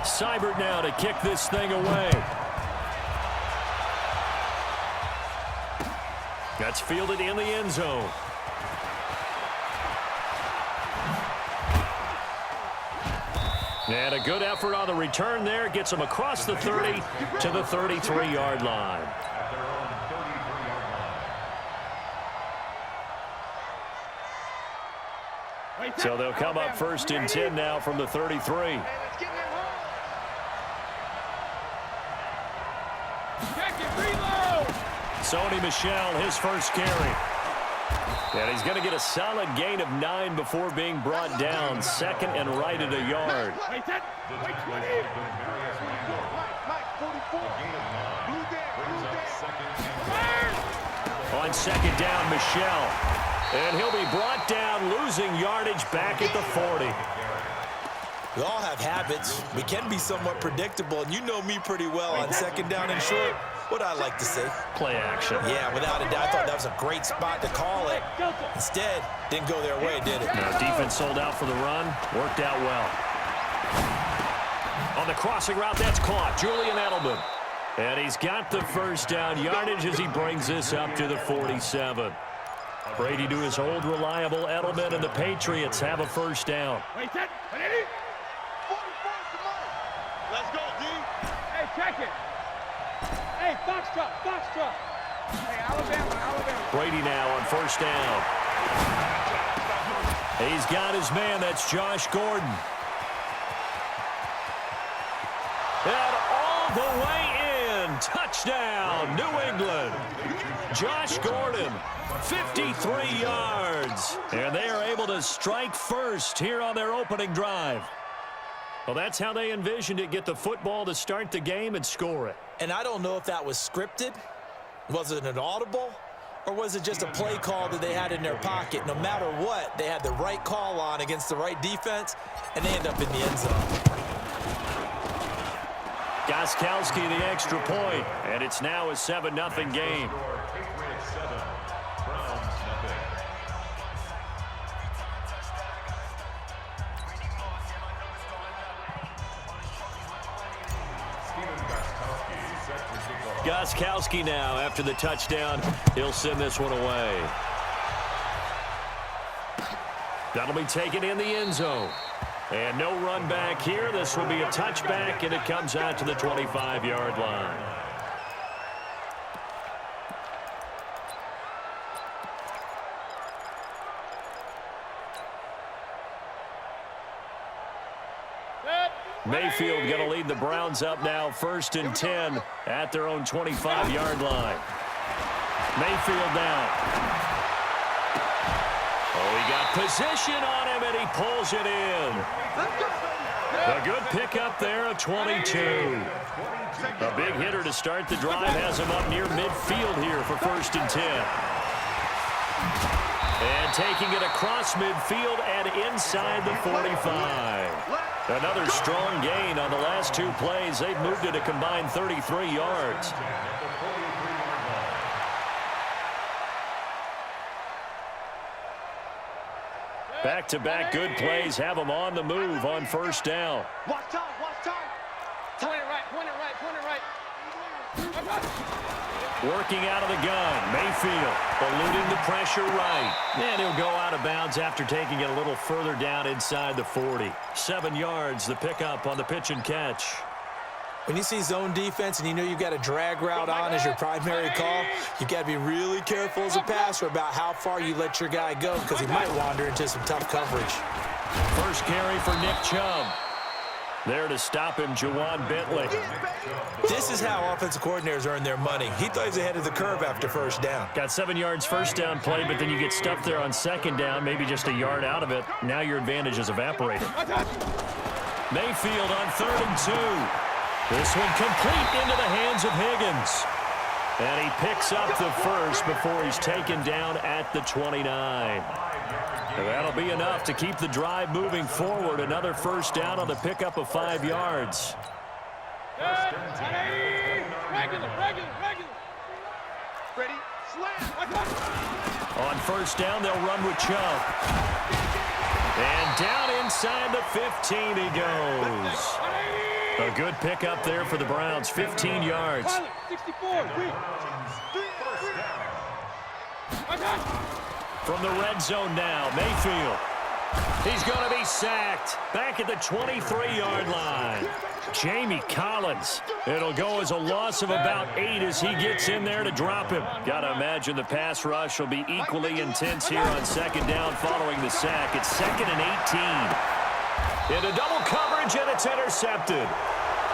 Seibert now to kick this thing away. That's fielded in the end zone. And a good effort on the return there. Gets him across the 30 to the 33-yard line. So they'll come up 1st and 10 now from the 33. Sony Michel, his first carry. And he's going to get a solid gain of 9 before being brought down. 2nd and right at a yard. On 2nd down, Michel. And he'll be brought down, losing yardage back at the 40. We all have habits. We can be somewhat predictable, and you know me pretty well on 2nd down and short. What I like to say? Play action. Yeah, without a doubt, I thought that was a great spot to call it. Instead, didn't go their way, did it? No, defense sold out for the run. Worked out well. On the crossing route, that's caught. Julian Edelman. And he's got the first down yardage as he brings this up to the 47. Brady to his old reliable Edelman, and the Patriots have a first down. Let's go, D. Hey, check it. Hey, Foxtrot. Hey, Alabama. Brady now on first down. He's got his man. That's Josh Gordon. And all the way in. Touchdown, New England. Josh Gordon, 53 yards. And they are able to strike first here on their opening drive. Well, that's how they envisioned it. Get the football to start the game and score it. And I don't know if that was scripted. Was it an audible? Or was it just a play call that they had in their pocket? No matter what, they had the right call on against the right defense, and they end up in the end zone. Gostkowski the extra point, and it's now a 7-0 game. Gostkowski now after the touchdown. He'll send this one away. That'll be taken in the end zone. And no run back here. This will be a touchback, and it comes out to the 25-yard line. Mayfield going to lead the Browns up now 1st and 10 at their own 25-yard line. Mayfield down. Oh, he got position on him, and he pulls it in. A good pickup there, a 22. A big hitter to start the drive has him up near midfield here for 1st and 10. And taking it across midfield and inside the 45. Another strong gain on the last 2 plays. They've moved it a combined 33 yards. Back-to-back good plays have them on the move on 1st down. Watch time. Point it right. Working out of the gun. Mayfield eluding the pressure right. And he'll go out of bounds after taking it a little further down inside the 40. 7 yards, the pickup on the pitch and catch. When you see zone defense and you know you've got a drag route on as your primary call, you've got to be really careful as a passer about how far you let your guy go because he might wander into some tough coverage. First carry for Nick Chubb. There to stop him, Juwan Bentley. This is how offensive coordinators earn their money. He thought he was ahead of the curve after 1st down. Got 7 yards first down play, but then you get stuffed there on 2nd down, maybe just a yard out of it. Now your advantage is evaporated. Mayfield on 3rd and 2. This one complete into the hands of Higgins. And he picks up the first before he's taken down at the 29. And that'll be enough to keep the drive moving forward. Another first down on the pickup of 5 yards. Regular. Ready, slam. On 1st down, they'll run with Chubb. And down inside the 15 he goes. A good pickup there for the Browns, 15 yards. 64. From the red zone now, Mayfield. He's going to be sacked back at the 23-yard line. Jamie Collins. It'll go as a loss of about 8 as he gets in there to drop him. Got to imagine the pass rush will be equally intense here on second down following the sack. It's 2nd and 18. Into double coverage, and it's intercepted.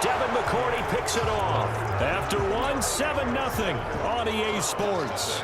Devin McCourty picks it off. After 7-0 on EA Sports.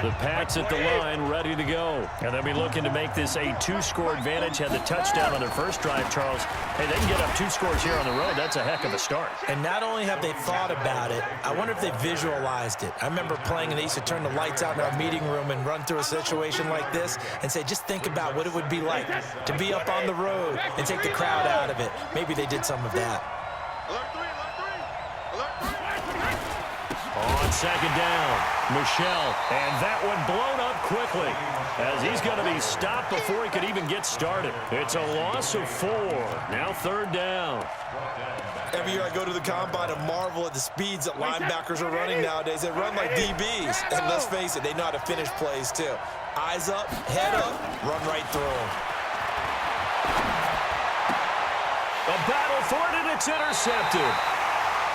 The Pats at the line, ready to go. And they'll be looking to make this a 2-score advantage. Had the touchdown on their first drive, Charles. Hey, they can get up 2 scores here on the road. That's a heck of a start. And not only have they thought about it, I wonder if they visualized it. I remember playing, and they used to turn the lights out in our meeting room and run through a situation like this and say, just think about what it would be like to be up on the road and take the crowd out of it. Maybe they did some of that. On second down, Michelle, and that one blown up quickly as he's going to be stopped before he could even get started. It's a loss of 4. Now 3rd down. Every year I go to the combine and marvel at the speeds that linebackers are running nowadays. They run like DBs, and let's face it, they know how to finish plays too. Eyes up, head up, run right through them. A battle for it, and it's intercepted.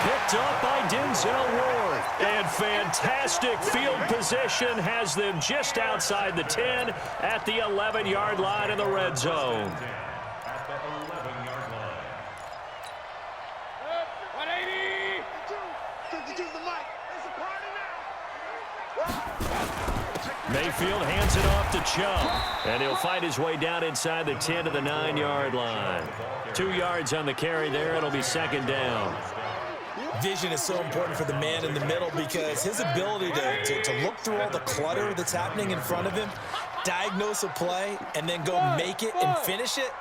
Picked up by Denzel Ward. And fantastic field position has them just outside the 10 at the 11-yard line in the red zone. 180. 52 the mic. It's a party now. Mayfield hands it off to Chubb. And he'll fight his way down inside the 10 to the 9-yard line. 2 yards on the carry there. It'll be 2nd down. Vision is so important for the man in the middle because his ability to look through all the clutter that's happening in front of him, diagnose a play, and then go make it and finish it,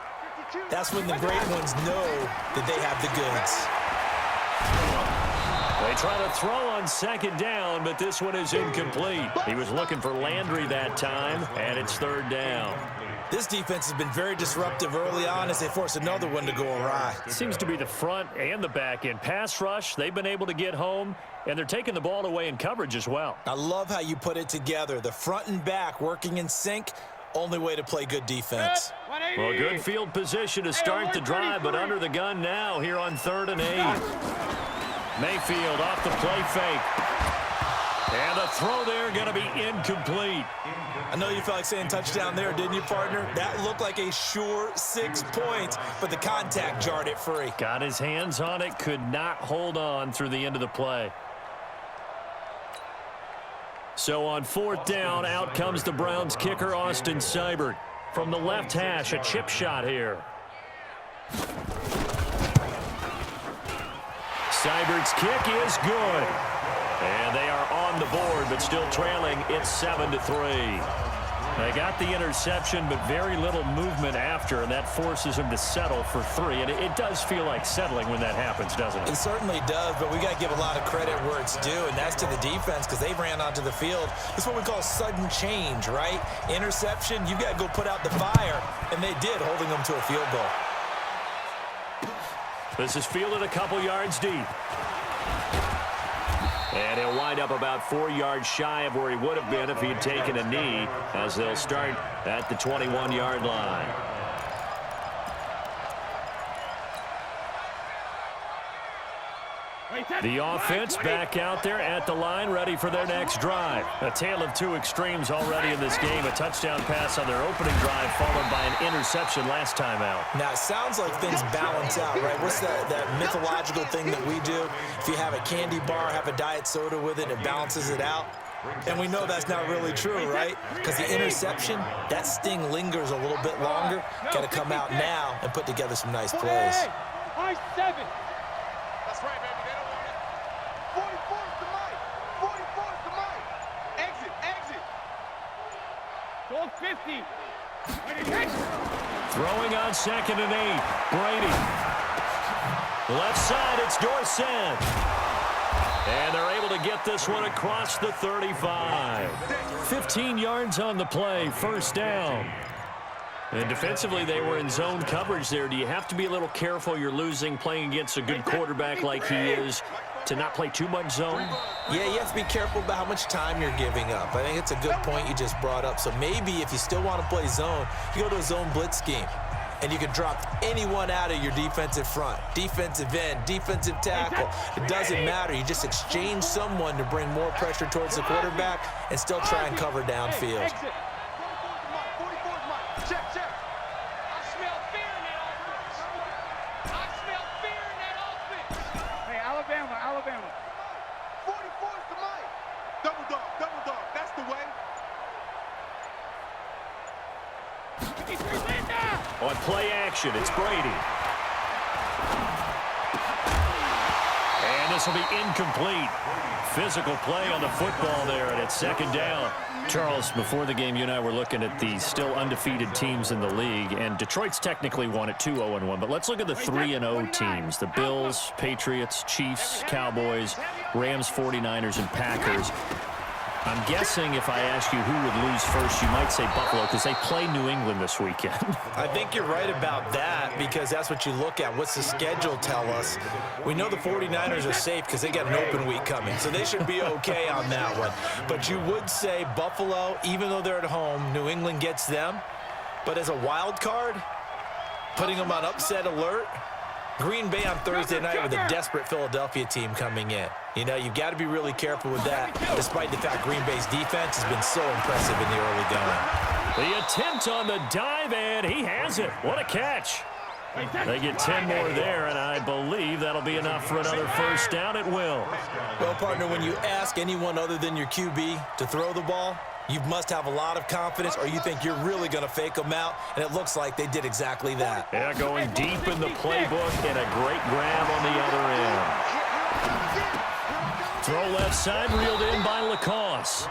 that's when the great ones know that they have the goods. They try to throw on 2nd down, but this one is incomplete. He was looking for Landry that time, and it's 3rd down. This defense has been very disruptive early on as they force another one to go awry. It seems to be the front and the back end. Pass rush, they've been able to get home, and they're taking the ball away in coverage as well. I love how you put it together. The front and back working in sync, only way to play good defense. Well, good field position to start the drive, but under the gun now here on 3rd and 8. Mayfield off the play fake. And the throw there going to be incomplete. I know you felt like saying touchdown there, didn't you, partner? That looked like a sure 6 points, but the contact jarred it free. Got his hands on it, could not hold on through the end of the play. So on 4th down, out comes the Browns kicker, Austin Seibert. From the left hash, a chip shot here. Seibert's kick is good. And they are on the board, but still trailing. It's 7-3. They got the interception, but very little movement after, and that forces them to settle for 3. And it does feel like settling when that happens, doesn't it? It certainly does, but we got to give a lot of credit where it's due, and that's to the defense because they ran onto the field. It's what we call sudden change, right? Interception, you got to go put out the fire, and they did, holding them to a field goal. This is fielded a couple yards deep. And he'll wind up about 4 yards shy of where he would have been if he had taken a knee, as they'll start at the 21-yard line. The offense back out there at the line, ready for their next drive. A tale of 2 extremes already in this game. A touchdown pass on their opening drive, followed by an interception last time out. Now, it sounds like things balance out, right? What's that mythological thing that we do? If you have a candy bar, have a diet soda with it, it balances it out. And we know that's not really true, right? Because the interception, that sting lingers a little bit longer. Got to come out now and put together some nice plays. 7. That's right, baby. They don't want it. 44's the mic. 44's the mic. Exit. Goal 50. Throwing on 2nd and 8. Brady. Left side, it's Dorsett. And they're able to get this one across the 35. 15 yards on the play, 1st down. And defensively, they were in zone coverage there. Do you have to be a little careful? You're losing playing against a good quarterback like he is to not play too much zone? Yeah, you have to be careful about how much time you're giving up. I think it's a good point you just brought up. So maybe if you still want to play zone, you go to a zone blitz scheme. And you can drop anyone out of your defensive front, defensive end, defensive tackle. It doesn't matter. You just exchange someone to bring more pressure towards the quarterback and still try and cover downfield. Check, check. I smell fear in that offense. I smell fear in that offense. Hey, Alabama. 44 is the mic. Double dog. That's the way. On play action, it's Brady. And this will be incomplete. Physical play on the football there, and it's second down. Charles, before the game, you and I were looking at the still undefeated teams in the league, and Detroit's technically won at 2-0-1, but let's look at the 3-0 teams. The Bills, Patriots, Chiefs, Cowboys, Rams, 49ers, and Packers. I'm guessing if I ask you who would lose first, you might say Buffalo because they play New England this weekend. I think you're right about that because that's what you look at. What's the schedule tell us? We know the 49ers are safe because they got an open week coming, so they should be okay on that one. But you would say Buffalo, even though they're at home, New England gets them. But as a wild card, putting them on upset alert, Green Bay on Thursday night with a desperate Philadelphia team coming in. You know, you've got to be really careful with that, despite the fact Green Bay's defense has been so impressive in the early going. The attempt on the dive, and he has it. What a catch. They get 10 more there, and I believe that'll be enough for another first down. It will. Well, partner, when you ask anyone other than your QB to throw the ball, you must have a lot of confidence or you think you're really going to fake them out, and it looks like they did exactly that. Yeah, going deep in the playbook and a great grab on the other end. Throw left side, reeled in by Lacoste.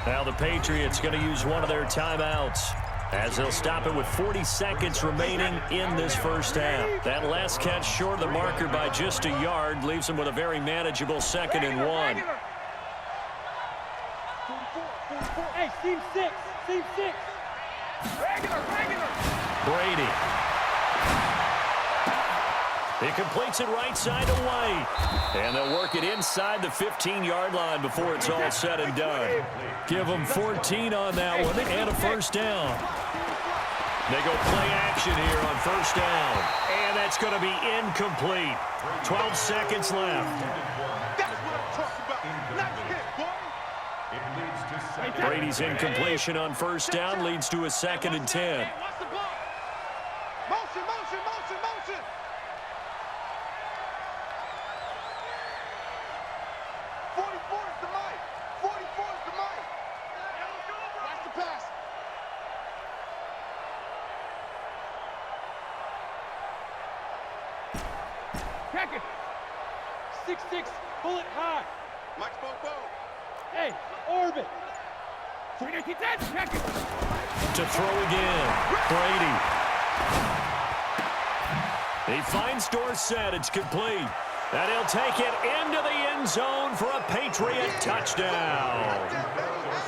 Now the Patriots going to use one of their timeouts as they'll stop it with 40 seconds remaining in this first half. That last catch short of the marker by just a yard leaves them with a very manageable 2nd and 1. Hey, team 6. Regular. Brady. He completes it right side to White. And they'll work it inside the 15-yard line before it's all said and done. Give them 14 on that one and a first down. They go play action here on first down. And that's going to be incomplete. 12 seconds left. That's what I'm talking about. Nice hit, boy. Brady's incompletion on first down leads to a 2nd and 10. What's the block? Motion. 44 is the mic. 44 is the mic. Watch the pass. Check it. 6-6, bullet high. Mike's both. Hey, orbit. 3-10, check it. To throw again, Brady. He finds Dorsett. It's complete. And he'll take it into the end zone for a Patriot touchdown.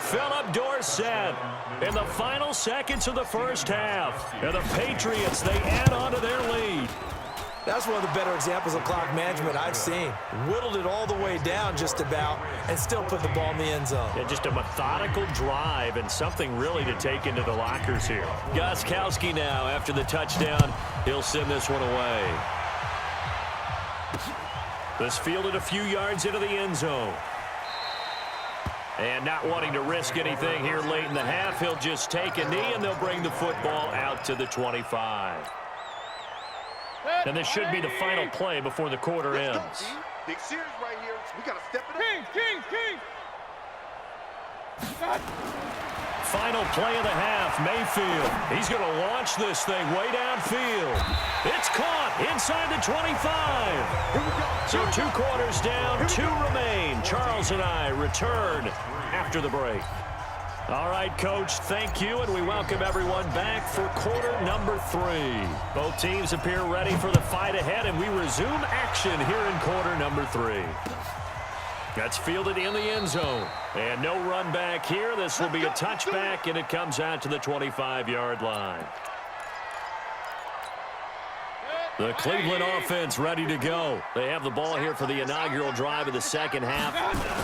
Philip Dorsett in the final seconds of the first half. And the Patriots, they add on to their lead. That's one of the better examples of clock management I've seen. Whittled it all the way down just about and still put the ball in the end zone. Yeah, just a methodical drive and something really to take into the lockers here. Gostkowski now after the touchdown. He'll send this one away. This fielded a few yards into the end zone. And not wanting to risk anything here late in the half, he'll just take a knee and they'll bring the football out to the 25. And this should be the final play before the quarter ends. Big series right here. We got to step it up. King. Final play of the half, Mayfield. He's going to launch this thing way downfield. It's caught inside the 25. So 2 quarters down, 2 remain. Charles and I return after the break. All right, Coach, thank you, and we welcome everyone back for quarter number 3. Both teams appear ready for the fight ahead, and we resume action here in quarter number 3. That's fielded in the end zone. And no run back here. This will be a touchback, and it comes out to the 25-yard line. The Cleveland offense ready to go. They have the ball here for the inaugural drive of the second half.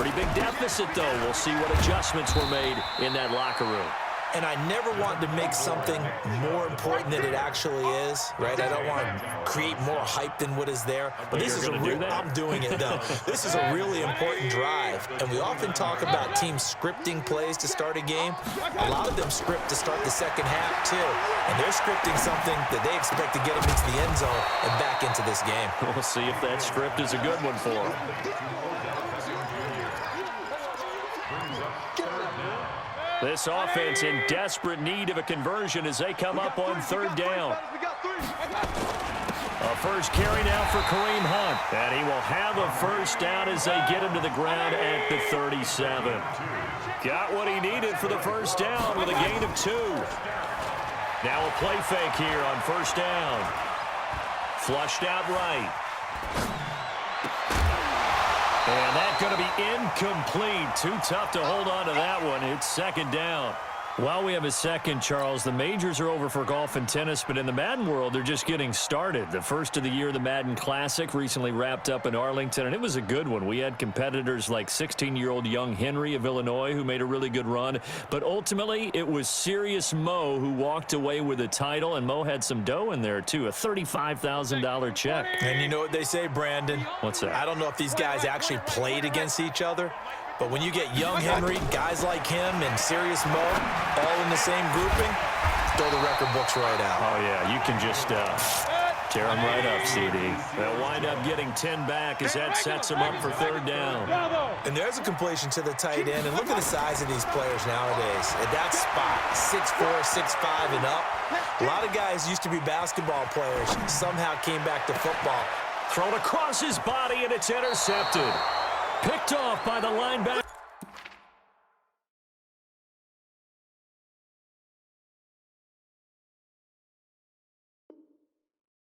Pretty big deficit, though. We'll see what adjustments were made in that locker room. And I never want to make something more important than it actually is, right? I don't want to create more hype than what is there. But this is I'm doing it, though. This is a really important drive. And we often talk about teams scripting plays to start a game. A lot of them script to start the second half, too. And they're scripting something that they expect to get them into the end zone and back into this game. We'll see if that script is a good one for them. This offense in desperate need of a conversion as they come up on third down. A first carry now for Kareem Hunt. And he will have a first down as they get him to the ground at the 37. Got what he needed for the first down with a gain of 2. Now a play fake here on first down. Flushed out right. And that's going to be incomplete. Too tough to hold on to that one. It's second down. While we have a second, Charles, the majors are over for golf and tennis, but in the Madden world, they're just getting started. The first of the year, the Madden Classic, recently wrapped up in Arlington, and it was a good one. We had competitors like 16-year-old young Henry of Illinois who made a really good run, but ultimately it was Serious Mo who walked away with the title, and Mo had some dough in there, too, a $35,000 check. And you know what they say, Brandon? What's that? I don't know if these guys actually played against each other, but when you get young Henry, guys like him, and Serious Mo all in the same grouping, throw the record books right out. Oh, yeah, you can just tear them right up, CD. They'll wind up getting 10 back as that sets them up for third down. And there's a completion to the tight end, and look at the size of these players nowadays. At that spot, 6'4", 6'5", and up. A lot of guys used to be basketball players, somehow came back to football. Thrown across his body, and it's intercepted. Picked off by the linebacker.